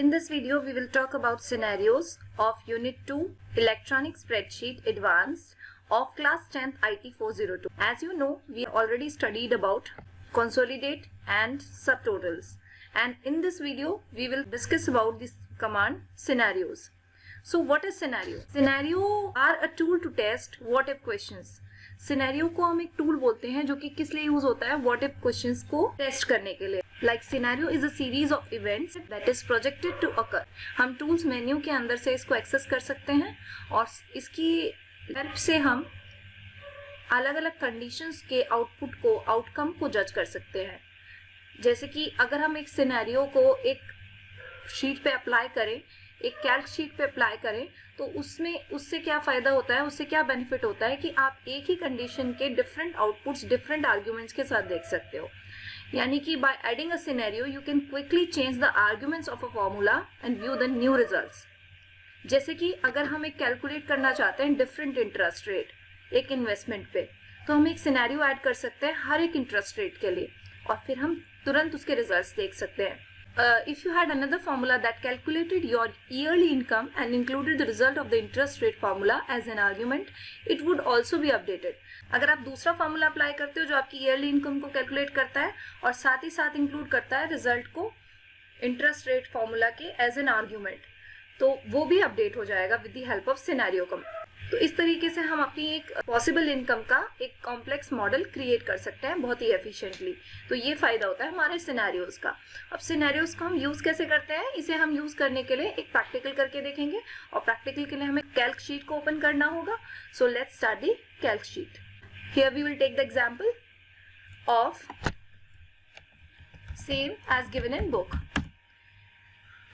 In this video, we will talk about scenarios of Unit 2 Electronic Spreadsheet Advanced of Class 10th IT 402. As you know, we already studied about consolidate and subtotals. And in this video, we will discuss about this command scenarios. So what is scenario? Scenario are a tool to test what if questions. Scenario को हम एक tool बोलते हैं जो कि किस लिए use होता है, व्हाट इफ क्वेश्चंस को टेस्ट करने के लिए. Like scenario is a series of events that is projected to occur. हम टूल्स मेन्यू के अंदर से इसको एक्सेस कर सकते हैं और इसकी हेल्प से हम अलग अलग कंडीशंस के आउटपुट को, आउटकम को जज कर सकते हैं. जैसे कि अगर हम एक सिनेरियो को एक शीट पे अप्लाई करें, एक कैल्क शीट पे अप्लाई करें, तो उससे क्या फायदा होता है, उससे क्या बेनिफिट होता है कि आप एक ही कंडीशन के डिफरेंट आउटपुट्स डिफरेंट आर्ग्यूमेंट्स के साथ देख सकते हो. यानी कि by adding a scenario you can quickly change the arguments of a formula and view the new results. जैसे कि अगर हम एक कैलकुलेट करना चाहते हैं डिफरेंट इंटरेस्ट रेट एक इन्वेस्टमेंट पे, तो हम एक सिनेरियो ऐड कर सकते हैं हर एक इंटरेस्ट रेट के लिए और फिर हम तुरंत उसके रिजल्ट्स देख सकते हैं. If you had another formula that calculated your yearly income and included the result of the interest rate formula as an argument, it would also be updated. अगर आप दूसरा फॉर्मूला अप्लाई करते हो जो आपकी ईयरली इनकम को calculate करता है और साथ ही साथ इंक्लूड करता है रिजल्ट को इंटरेस्ट रेट फॉर्मूला के एज एन आर्ग्यूमेंट, तो वो भी अपडेट हो जाएगा with the help of scenario कम. तो इस तरीके से हम अपनी एक पॉसिबल इनकम का एक कॉम्प्लेक्स मॉडल क्रिएट कर सकते हैं बहुत ही एफिशिएंटली. तो ये फायदा होता है हमारे सिनेरियोज का. अब सिनेरियोज को हम यूज कैसे करते हैं, इसे हम यूज करने के लिए एक प्रैक्टिकल करके देखेंगे और प्रैक्टिकल के लिए हमें कैल्क शीट को ओपन करना होगा. So let's start the calc sheet. Here we will take the example of same as given in book.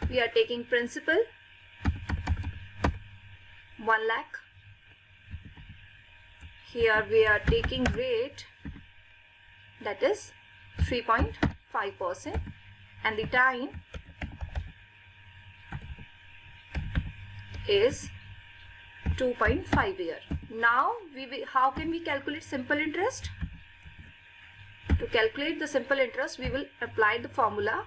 We are taking principal 1 lakh. Here we are taking rate that is 3.5% and the time is 2.5 year. Now how can we calculate simple interest? To calculate the simple interest we will apply the formula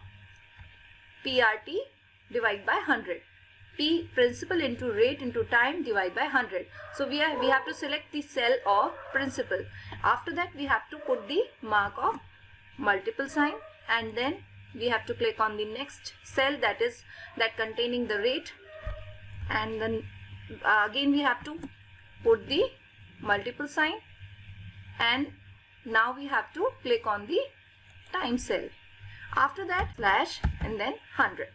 PRT divided by 100. P principal into rate into time divided by 100. So we have to select the cell of principal. After that we have to put the mark of multiple sign and then we have to click on the next cell that containing the rate, and then again we have to put the multiple sign and now we have to click on the time cell. After that slash and then 100.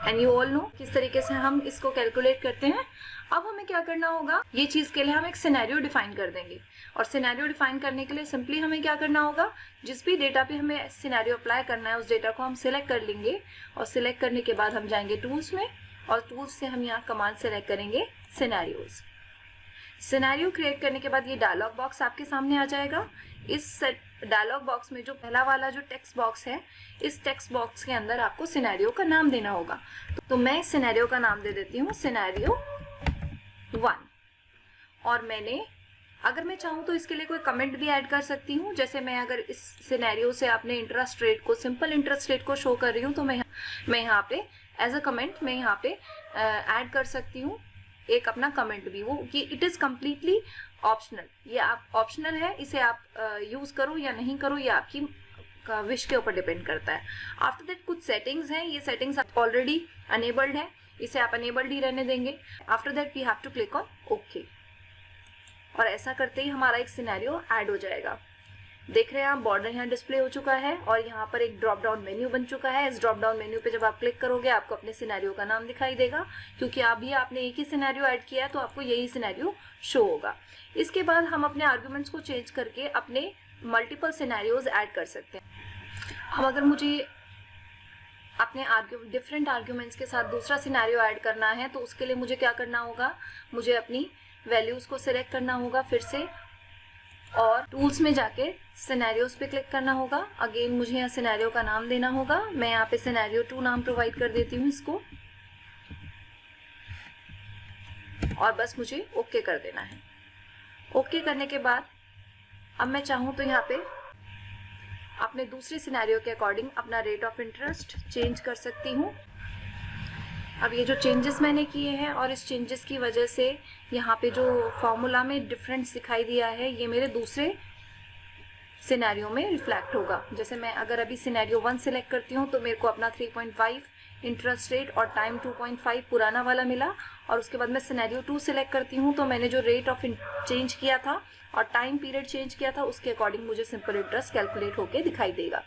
And you all know किस तरीके से हम इसको calculate करते हैं. अब हमें क्या करना होगा, ये चीज के लिए हम एक सिनेरियो डिफाइन कर देंगे और सिनेरियो डिफाइन करने के लिए सिंपली हमें क्या करना होगा, जिस भी डेटा पे हमें सिनेरियो अप्लाई करना है उस डेटा को हम सिलेक्ट कर लेंगे और सिलेक्ट करने के बाद हम जाएंगे टूल्स में और टूल्स से हम यहाँ कमांड सेलेक्ट करेंगे सिनेरियोज. सिनेरियो क्रिएट करने के बाद ये डायलॉग बॉक्स आपके सामने आ जाएगा. इस डायलॉग बॉक्स में जो पहला वाला जो टेक्स्ट बॉक्स है, इस टेक्स्ट बॉक्स के अंदर आपको सिनेरियो का नाम देना होगा. तो मैं इस सिनेरियो का नाम दे देती हूँ सिनेरियो 1. और मैंने अगर मैं चाहूँ तो इसके लिए कोई कमेंट भी ऐड कर सकती हूँ. जैसे मैं अगर इस सिनेरियो से अपने इंटरेस्ट रेट को, सिंपल इंटरेस्ट रेट को शो कर रही हूँ, तो मैं यहाँ पे एज अ कमेंट मैं यहाँ पे ऐड कर सकती हूँ एक अपना कमेंट भी, वो कि इट इज कम्प्लीटली ऑप्शनल. ये आप ऑप्शनल है, इसे आप यूज करो या नहीं करो, ये आपकी विश के ऊपर डिपेंड करता है. आफ्टर दैट कुछ सेटिंग्स हैं, ये सेटिंग्स ऑलरेडी अनेबल्ड है, इसे आप अनेबल्ड ही रहने देंगे. After that we have to click on okay और ऐसा करते ही हमारा एक सिनेरियो ऐड हो जाएगा. देख रहे हैं आप बॉर्डर यहाँ डिस्प्ले हो चुका है और यहाँ पर एक ड्रॉप डाउन मेन्यू बन चुका है. इस ड्रॉप डाउन मेन्यू पे जब आप क्लिक करोगे आपको अपने सिनेरियो का नाम दिखाई देगा, क्योंकि अभी आपने एक ही सिनेरियो ऐड किया है तो आपको यही सिनेरियो शो होगा. इसके बाद हम अपने आर्ग्यूमेंट्स को चेंज करके अपने मल्टीपल सिनेरियोज ऐड कर सकते हैं. अब अगर मुझे अपने डिफरेंट आर्ग्यूमेंट्स के साथ दूसरा सिनेरियो ऐड करना है तो उसके लिए मुझे क्या करना होगा, मुझे अपनी वैल्यूज को सिलेक्ट करना होगा फिर से और टूल्स में जाके सिनेरियोज पे क्लिक करना होगा. अगेन मुझे यहाँ सिनेरियो का नाम देना होगा. मैं यहाँ पे सिनेरियो 2 नाम प्रोवाइड कर देती हूँ इसको और बस मुझे ओके कर देना है. ओके करने के बाद अब मैं चाहूँ तो यहाँ पे अपने दूसरे सिनेरियो के अकॉर्डिंग अपना रेट ऑफ इंटरेस्ट चेंज कर सकती हूँ. अब ये जो चेंजेस मैंने किए हैं और इस चेंजेस की वजह से यहाँ पे जो फॉर्मूला में डिफरेंस दिखाई दिया है, ये मेरे दूसरे सिनेरियो में रिफ्लेक्ट होगा। जैसे मैं अगर अभी सिनेरियो 1 सिलेक्ट करती हूँ तो मेरे को अपना 3.5 इंटरेस्ट रेट और टाइम 2.5 पुराना वाला मिला, और उसके बाद मैं सिनेरियो 2 सिलेक्ट करती हूँ तो मैंने जो रेट ऑफ चेंज किया था और टाइम पीरियड चेंज किया था उसके अकॉर्डिंग मुझे सिंपल इंटरेस्ट कैलकुलेट होके दिखाई देगा।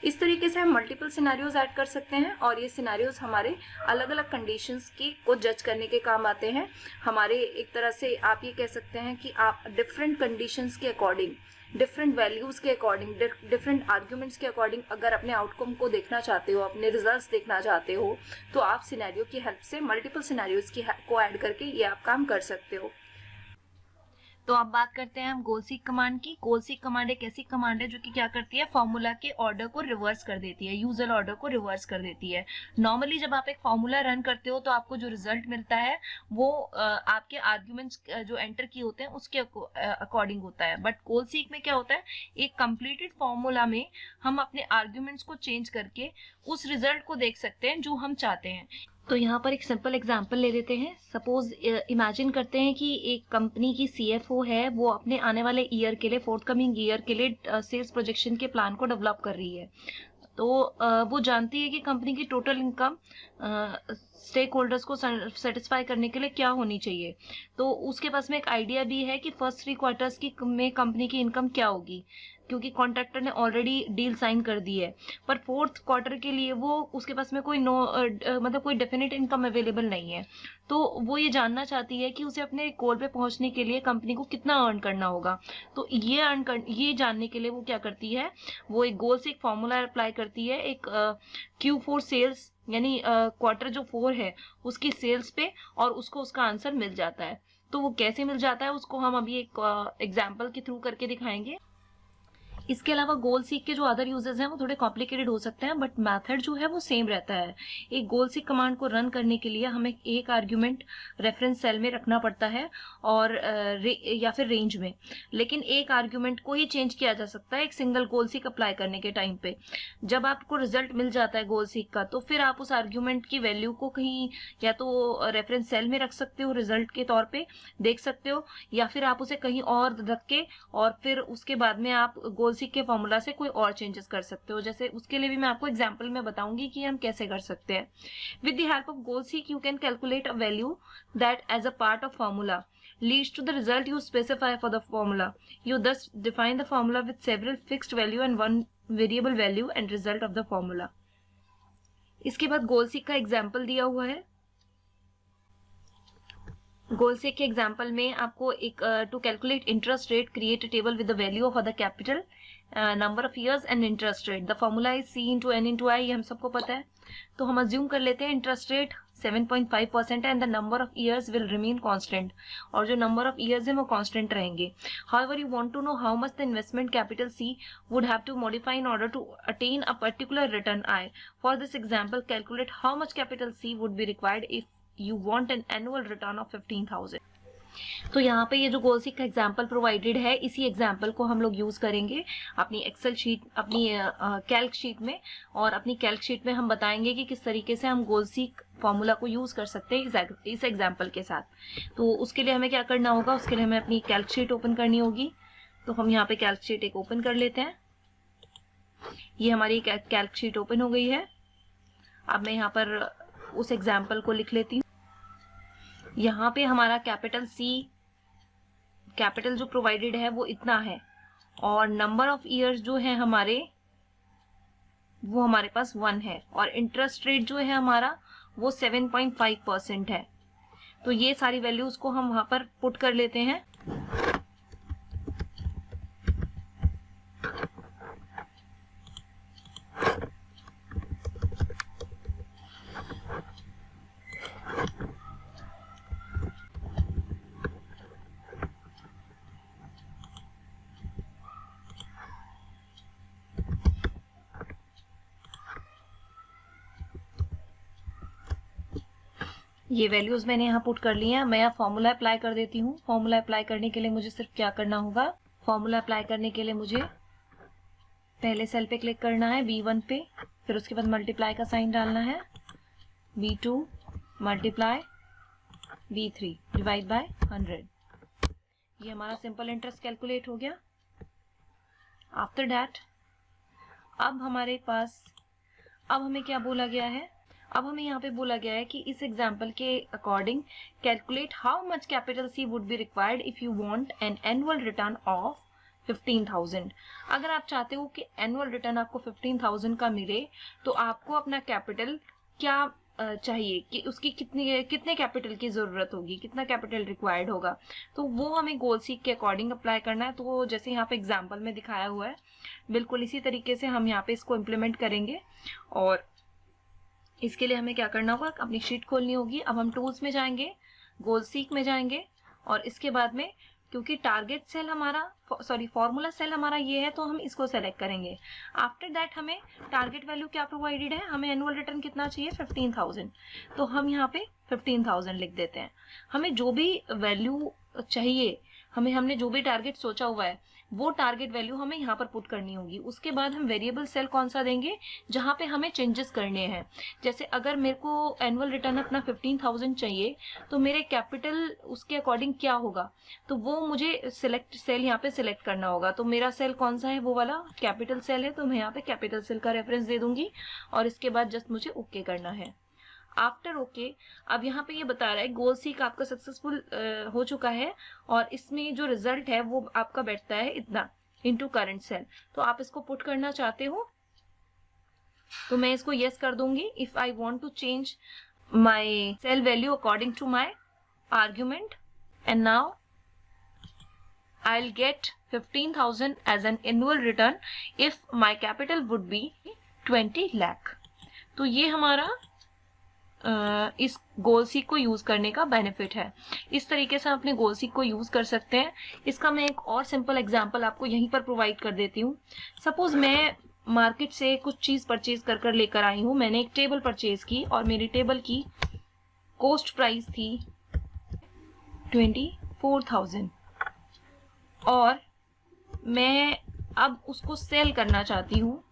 इस तरीके से हम मल्टीपल सिनेरियोज ऐड कर सकते हैं, और ये सिनेरियोज हमारे अलग अलग कंडीशंस की को जज करने के काम आते हैं। हमारे एक तरह से आप ये कह सकते हैं कि आप डिफरेंट कंडीशंस के अकॉर्डिंग, डिफरेंट वैल्यूज के अकॉर्डिंग, डिफरेंट आर्ग्यूमेंट्स के अकॉर्डिंग अगर अपने आउटकम को देखना चाहते हो, अपने रिजल्ट्स देखना चाहते हो, तो आप सिनेरियो की हेल्प से मल्टीपल सिनेरियोज की को ऐड करके ये आप काम कर सकते हो। तो अब बात करते हैं हम गोल सीक कमांड की। गोल सीक कमांड एक ऐसी कमांड है जो कि क्या करती है, फॉर्मूला के ऑर्डर को रिवर्स कर देती है, यूजुअल ऑर्डर को रिवर्स कर देती है। नॉर्मली जब आप एक फॉर्मूला रन करते हो तो आपको जो रिजल्ट मिलता है वो आपके आर्ग्यूमेंट्स जो एंटर किए होते हैं उसके अकॉर्डिंग होता है। बट गोल सीक में क्या होता है, एक कंप्लीटेड फॉर्मूला में हम अपने आर्ग्यूमेंट्स को चेंज करके उस रिजल्ट को देख सकते हैं जो हम चाहते हैं। तो यहाँ पर एक सिंपल एग्जांपल ले लेते हैं। सपोज इमेजिन करते हैं कि एक कंपनी की सीएफओ है, वो अपने आने वाले ईयर के लिए, फोर्थकमिंग ईयर के लिए सेल्स प्रोजेक्शन के प्लान को डेवलप कर रही है। तो वो जानती है कि कंपनी की टोटल इनकम स्टेक होल्डर्स को सेटिस्फाई करने के लिए क्या होनी चाहिए। तो उसके पास में एक आइडिया भी है कि फर्स्ट 3 क्वार्टर्स की में कंपनी की इनकम क्या होगी, क्योंकि कॉन्ट्रैक्टर ने ऑलरेडी डील साइन कर दी है। पर 4th क्वार्टर के लिए वो उसके पास में कोई मतलब कोई डेफिनेट इनकम अवेलेबल नहीं है। तो वो ये जानना चाहती है कि उसे अपने गोल पे पहुंचने के लिए कंपनी को कितना अर्न करना होगा। तो ये जानने के लिए वो क्या करती है, वो एक गोल से एक फॉर्मूला अप्लाई करती है, एक Q4 सेल्स यानी क्वार्टर जो 4 है उसकी सेल्स पे, और उसको उसका आंसर मिल जाता है। तो वो कैसे मिल जाता है उसको हम अभी एक एग्जाम्पल के थ्रू करके दिखाएंगे। इसके अलावा गोल सीक के जो अदर यूजेस हैं वो थोड़े कॉम्प्लिकेटेड हो सकते हैं, बट मेथड जो है वो सेम रहता है। एक गोल सीक कमांड को रन करने के लिए हमें एक आर्ग्यूमेंट रेफरेंस सेल में रखना पड़ता है और या फिर रेंज में, लेकिन एक आर्ग्यूमेंट को ही चेंज किया जा सकता है एक सिंगल गोल सीक अप्लाई करने के टाइम पे। जब आपको रिजल्ट मिल जाता है गोल सीक का, तो फिर आप उस आर्ग्यूमेंट की वैल्यू को कहीं या तो रेफरेंस सेल में रख सकते हो, रिजल्ट के तौर पे देख सकते हो, या फिर आप उसे कहीं और रख के और फिर उसके बाद में आप गोल सीक के फॉर्मूला से कोई और चेंजेस कर सकते हो। जैसे उसके लिए भी मैं आपको एग्जांपल में बताऊंगी कि हम कैसे कर सकते हैं। With the help of goal seek you can calculate a value that as a part of formula leads to the result you specify for the formula. You thus define the formula with several fixed value and one variable value and result of the formula. इसके बाद गोल seek का example दिया हुआ है। गोल seek के example में आपको एक to calculate interest rate, create a table with the value of the capital, number of years and interest rate. The formula is C into N into I, ये हम सबको पता है। तो हम अज्यूम कर लेते हैं इंटरेस्ट रेट 7.5% है and the number of years will remain constant, और जो नंबर ऑफ ईयर्स है वो कांस्टेंट रहेंगे। However you want to know how much the investment capital C would have to modify in order to attain a particular return I. For this example, calculate how much capital C would be required if you want an annual return of 15,000. तो यहाँ पे ये जो गोल seek का example provided है, इसी example को हम लोग यूज करेंगे अपनी एक्सेल शीट, अपनी कैल्क शीट में, और अपनी कैल्क शीट में हम बताएंगे कि किस तरीके से हम गोल सीक फॉर्मूला को यूज कर सकते हैं इस एग्जाम्पल के साथ। तो उसके लिए हमें क्या करना होगा, उसके लिए हमें अपनी कैल्क शीट ओपन करनी होगी। तो हम यहाँ पे कैल्क शीट एक ओपन कर लेते हैं। ये हमारी कैल्क शीट ओपन हो गई है। अब मैं यहाँ पर उस एग्जाम्पल को लिख लेती हूँ। यहाँ पे हमारा कैपिटल C, कैपिटल जो प्रोवाइडेड है वो इतना है, और नंबर ऑफ ईयर्स जो है हमारे वो हमारे पास 1 है, और इंटरेस्ट रेट जो है हमारा वो 7.5% है। तो ये सारी वैल्यूज को हम वहां पर पुट कर लेते हैं। ये वैल्यूज मैंने यहाँ पुट कर ली हैं। मैं यहाँ फॉर्मूला अप्लाई कर देती हूँ। फॉर्मूला अप्लाई करने के लिए मुझे सिर्फ क्या करना होगा, फॉर्मूला अप्लाई करने के लिए मुझे पहले सेल पे क्लिक करना है B1 पे, फिर उसके बाद मल्टीप्लाई का साइन डालना है, B2, multiply V3 divide by 100। ये हमारा सिंपल इंटरेस्ट कैलकुलेट हो गया। आफ्टर दैट अब हमारे पास अब हमें क्या बोला गया है, अब हमें यहाँ पे बोला गया है कि इस एग्जाम्पल के according calculate how much capital C would be required if you want an annual return of 15,000। अगर आप चाहते हो कि एनुअल रिटर्न आपको 15,000 का मिले तो आपको अपना कैपिटल क्या चाहिए, कि उसकी कितने कैपिटल की जरूरत होगी, कितना कैपिटल रिक्वायर्ड होगा, तो वो हमें गोल सीक के अकॉर्डिंग अप्लाई करना है। तो जैसे यहाँ पे एग्जाम्पल में दिखाया हुआ है बिल्कुल इसी तरीके से हम यहाँ पे इसको इम्प्लीमेंट करेंगे। और इसके लिए हमें क्या करना होगा, अपनी शीट खोलनी होगी। अब हम टूल्स में जाएंगे, गोल सीक में जाएंगे और इसके बाद में क्योंकि टारगेट सेल हमारा फॉर्मूला सेल हमारा ये है तो हम इसको सेलेक्ट करेंगे। आफ्टर दैट हमें टारगेट वैल्यू क्या प्रोवाइडेड है, हमें एनुअल रिटर्न कितना चाहिए 15,000, तो हम यहाँ पे 15,000 लिख देते हैं। हमें जो भी वैल्यू चाहिए, हमने जो भी टारगेट सोचा हुआ है वो टारगेट वैल्यू हमें यहाँ पर पुट करनी होगी। उसके बाद हम वेरिएबल सेल कौन सा देंगे जहाँ पे हमें चेंजेस करने हैं। जैसे अगर मेरे को एनुअल रिटर्न अपना 15,000 चाहिए तो मेरे कैपिटल उसके अकॉर्डिंग क्या होगा, तो वो मुझे सिलेक्ट सेल यहाँ पे सिलेक्ट करना होगा। तो मेरा सेल कौन सा है, वो वाला कैपिटल सेल है, तो मैं यहाँ पे कैपिटल सेल का रेफरेंस दे दूंगी और इसके बाद जस्ट मुझे ओके करना है। आफ्टर ओके अब यहाँ पे ये बता रहा है गोल सीक आपका सक्सेसफुल हो चुका है और इसमें जो रिजल्ट है वो आपका बैठता है इतना इनटू करंट सेल। तो आप इसको पुट करना चाहते हो तो मैं इसको यस कर दूंगी। If I want to change my cell value according to my argument and now I will get 15,000 as an annual return if my capital would be 20 lakh. तो ये हमारा इस गोल सीक को यूज करने का बेनिफिट है। इस तरीके से अपने गोल सीक को यूज कर सकते हैं। इसका मैं एक और सिंपल एग्जांपल आपको यहीं पर प्रोवाइड कर देती हूँ। सपोज मैं मार्केट से कुछ चीज परचेज कर लेकर आई हूँ। मैंने एक टेबल परचेज की और मेरी टेबल की कॉस्ट प्राइस थी 24,000 और मैं अब उसको सेल करना चाहती हूँ।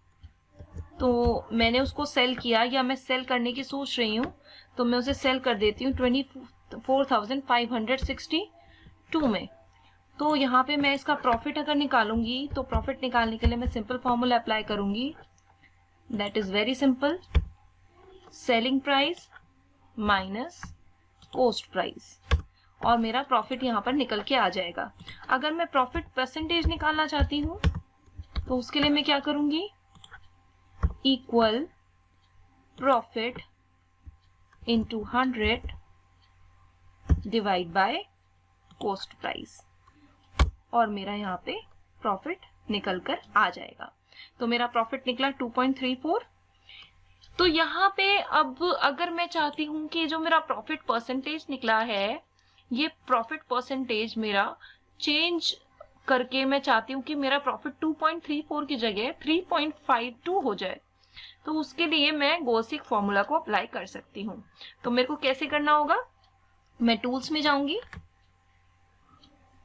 तो मैंने उसको सेल किया या मैं सेल करने की सोच रही हूँ तो मैं उसे सेल कर देती हूँ 24,562 में। तो यहाँ पे मैं इसका प्रॉफिट अगर निकालूंगी तो प्रॉफिट निकालने के लिए मैं सिंपल फॉर्मूला अप्लाई करूंगी, that is very simple, selling price minus cost price और मेरा प्रॉफिट यहाँ पर निकल के आ जाएगा। अगर मैं प्रॉफिट परसेंटेज निकालना चाहती हूँ तो उसके लिए मैं क्या करूंगी, equal profit into 100 divide by cost price और मेरा यहाँ पे प्रॉफिट निकल कर आ जाएगा। तो मेरा प्रॉफिट निकला 2.34। तो यहाँ पे अब अगर मैं चाहती हूँ कि जो मेरा प्रॉफिट परसेंटेज निकला है ये प्रॉफिट परसेंटेज मेरा चेंज करके मैं चाहती हूँ कि मेरा प्रॉफिट 2.34 की जगह 3.52 हो जाए, तो उसके लिए मैं गोल सीक फॉर्मूला को अप्लाई कर सकती हूँ। तो मेरे को कैसे करना होगा, मैं टूल्स में जाऊंगी,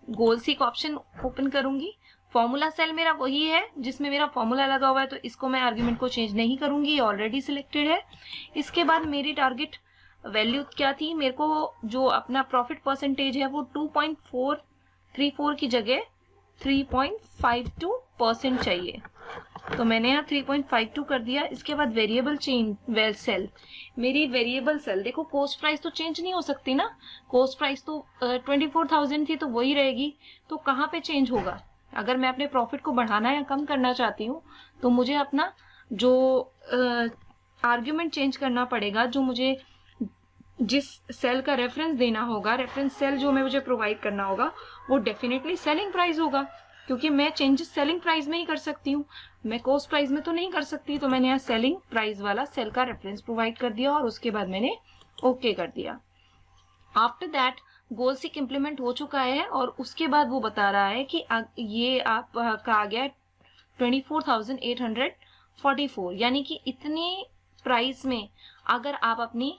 गोल सीक ऑप्शन ओपन करूंगी, फॉर्मूला सेल मेरा वही है जिसमें मेरा फॉर्मूला लगा हुआ है तो इसको मैं आर्ग्यूमेंट को चेंज नहीं करूंगी, ऑलरेडी सिलेक्टेड है। इसके बाद मेरी टारगेट वैल्यू क्या थी, मेरे को जो अपना प्रॉफिट परसेंटेज है वो 2.434 की जगह 3.52% चाहिए, तो मैंने यहाँ 3.52 कर दिया। इसके बाद वेरिएबल चेंज सेल, मेरी वेरिएबल सेल देखो कॉस्ट प्राइस तो चेंज नहीं हो सकती ना, कॉस्ट प्राइस तो 24,000 थी तो वही रहेगी, तो कहाँ पे चेंज होगा। अगर मैं अपने प्रॉफिट को बढ़ाना या कम करना चाहती हूँ तो मुझे अपना जो आर्ग्यूमेंट चेंज करना पड़ेगा, जो मुझे जिस सेल का रेफरेंस देना होगा, रेफरेंस सेल जो मुझे प्रोवाइड करना होगा वो डेफिनेटली सेलिंग प्राइस होगा, क्योंकि मैं चेंजेस सेलिंग प्राइस में ही कर सकती हूँ, मैं कॉस्ट प्राइस में तो नहीं कर सकती। तो मैंने यहाँ सेलिंग प्राइस वाला सेल का रेफरेंस प्रोवाइड कर दिया और उसके बाद मैंने ओके कर दिया। After that goal seek implement हो चुका है और उसके बाद वो बता रहा है कि ये आपका आ गया 24,844, यानी कि इतनी प्राइस में अगर आप अपनी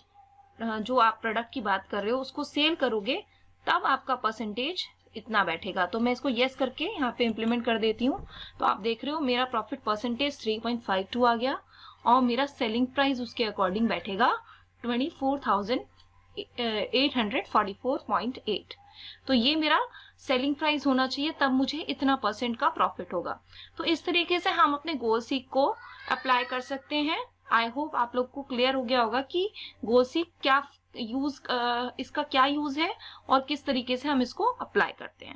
जो आप प्रोडक्ट की बात कर रहे हो उसको सेल करोगे तब आपका परसेंटेज इतना बैठेगा। तो मैं इसको यस करके यहाँ पे इम्प्लीमेंट कर देती हूँ। तो आप देख रहे हो मेरा प्रॉफिट परसेंटेज 3.52 आ गया और मेरा सेलिंग प्राइस उसके अकॉर्डिंग बैठेगा 24,000 844.8। तो ये मेरा सेलिंग प्राइस होना चाहिए, तब मुझे इतना % का प्रॉफिट होगा। तो इस तरीके से हम अपने गोल सीक को अप्लाई कर सकते हैं। आई होप आप लोग को क्लियर हो गया होगा कि गोल सीक क्या यूज, इसका क्या यूज है और किस तरीके से हम इसको अप्लाई करते हैं।